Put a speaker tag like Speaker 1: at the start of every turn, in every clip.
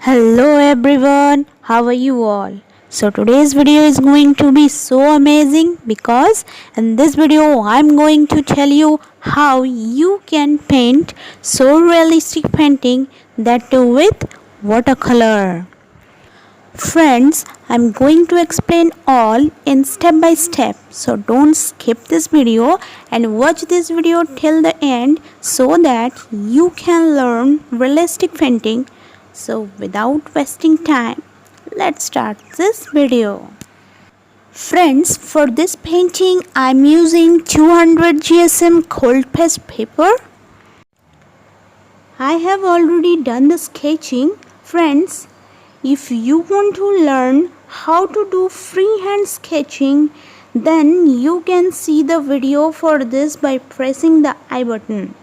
Speaker 1: Hello everyone, how are you all? So today's video is going to be so amazing because in this video I'm going to tell you how you can paint so realistic painting, that too with watercolor. Friends, I'm going to explain all in step by step, so don't skip this video and watch this video till the end so that you can learn realistic painting. So without wasting time, let's start this video. Friends, for this painting I'm using 200 GSM cold pressed paper. I have already done the sketching. Friends, if you want to learn how to do freehand sketching, then you can see the video for this by pressing the I button.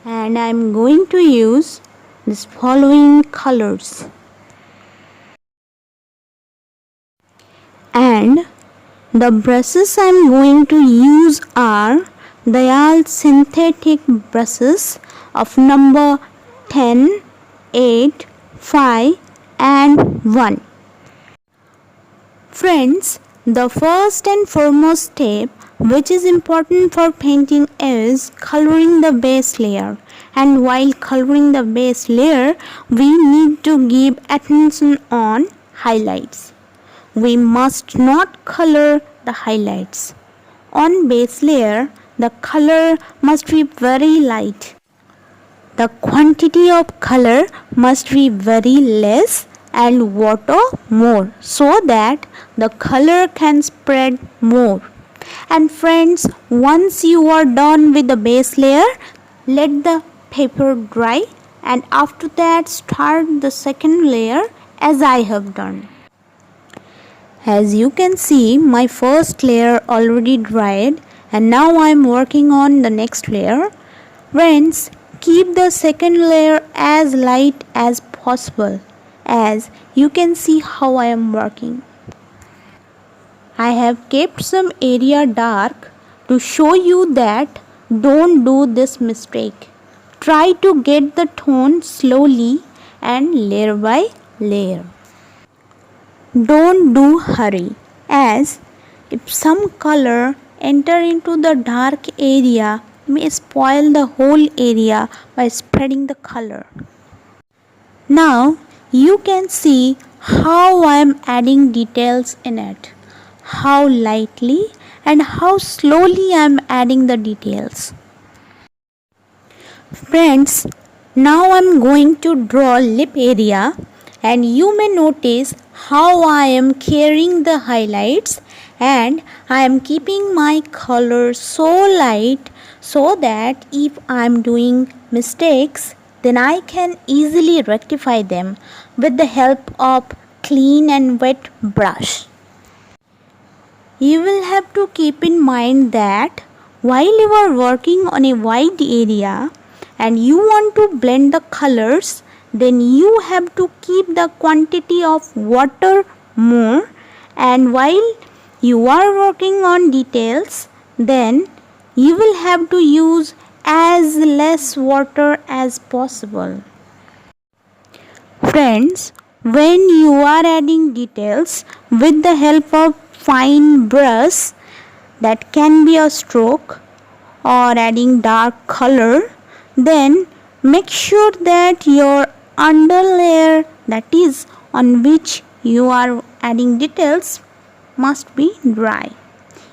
Speaker 1: And I'm going to use these following colors. And the brushes I'm going to use are Dayal synthetic brushes of number 10, 8, 5 and 1. Friends, the first and foremost step which is important for painting is coloring the base layer. And while coloring the base layer, we need to give attention on highlights. We must not color the highlights. On base layer, the color must be very light. The quantity of color must be very less and water more, so that the color can spread more. And friends, once you are done with the base layer, let the paper dry and after that start the second layer as I have done. As you can see, my first layer already dried and now I am working on the next layer. Friends, keep the second layer as light as possible, as you can see how I am working. I have kept some area dark to show you that don't do this mistake. Try to get the tone slowly and layer by layer. Don't do hurry, as if some color enter into the dark area may spoil the whole area by spreading the color. Now you can see how I am adding details in it, how lightly and how slowly I am adding the details. Friends, now I am going to draw lip area, and you may notice how I am carrying the highlights and I am keeping my color so light so that if I am doing mistakes, then I can easily rectify them with the help of clean and wet brush. You will have to keep in mind that while you are working on a wide area and you want to blend the colors, then you have to keep the quantity of water more, and while you are working on details, then you will have to use as less water as possible. Friends, when you are adding details with the help of fine brush, that can be a stroke or adding dark color, then make sure that your underlayer, that is on which you are adding details, must be dry.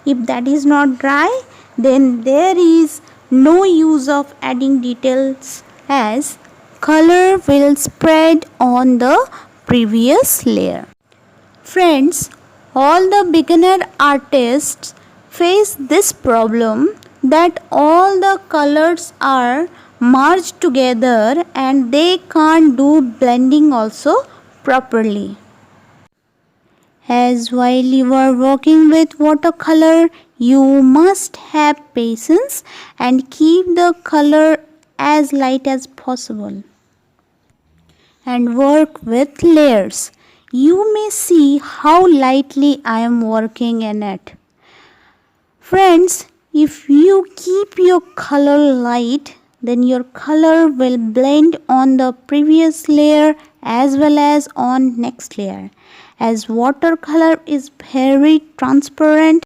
Speaker 1: If that is not dry, then there is no use of adding details, as color will spread on the previous layer. Friends, all the beginner artists face this problem, that all the colors are merged together and they can't do blending also properly. As while you are working with watercolor, you must have patience and keep the color as light as possible and work with layers. You may see how lightly I am working in it. Friends, if you keep your color light, then your color will blend on the previous layer as well as on next layer. As watercolor is very transparent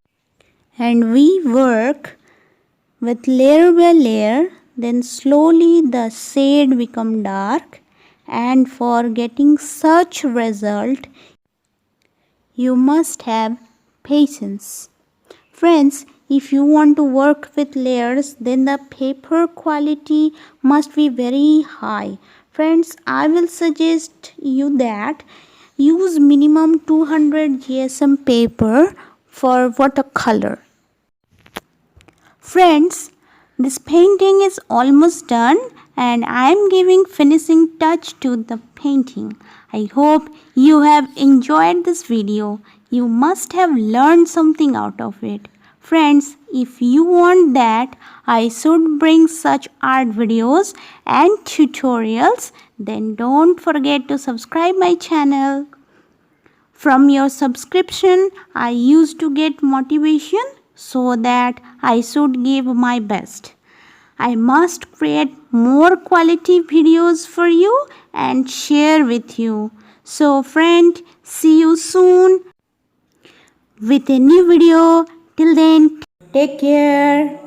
Speaker 1: and we work with layer by layer, then slowly the shade become dark, and for getting such result you must have patience. Friends, if you want to work with layers, then the paper quality must be very high. Friends, I will suggest you that use minimum 200 GSM paper for watercolor. Friends, this painting is almost done and I am giving finishing touch to the painting. I hope you have enjoyed this video. You must have learned something out of it. Friends, if you want that I should bring such art videos and tutorials, then don't forget to subscribe my channel. From your subscription, I used to get motivation so that I should give my best. I must create more quality videos for you and share with you. So friend, see you soon with a new video. Till then, take care.